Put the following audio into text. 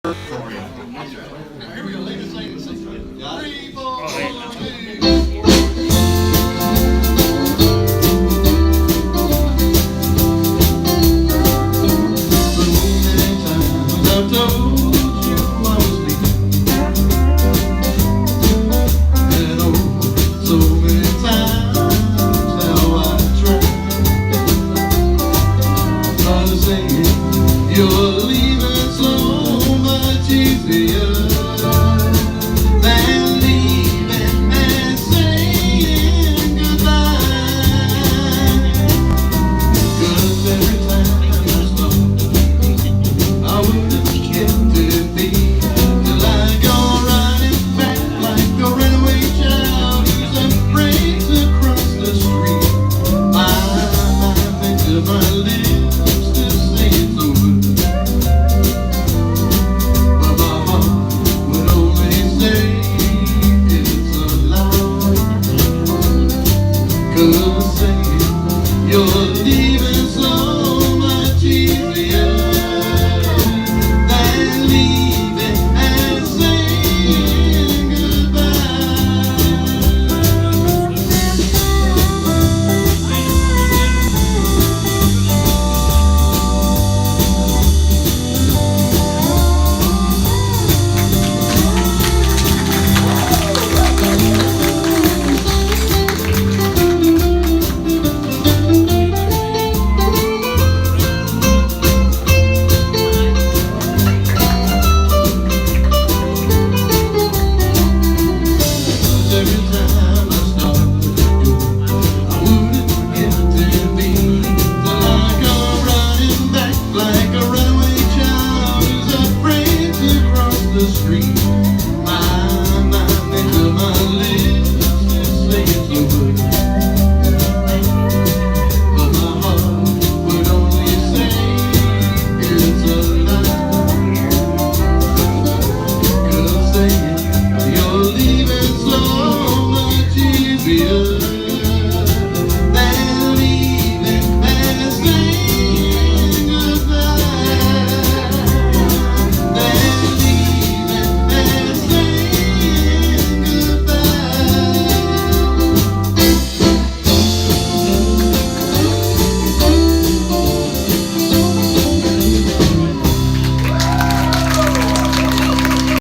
Here we go. Ladies, ladies, ladies. Three, four, I've told you I was leaving, and oh, so many times how I tried to say you're leaving so much easier than leaving and saying goodbye. 'Cause every time I start, I wouldn't get to be till I go running back like a runaway child who's afraid to cross the street. My mind to my lips to say it's over, but my heart would only say it's a lie. 'Cause saying you're leaving so much easier than leaving and saying goodbye. Every time I start to go, I wouldn't get to be till I go running back like a runaway child who's afraid to cross the street.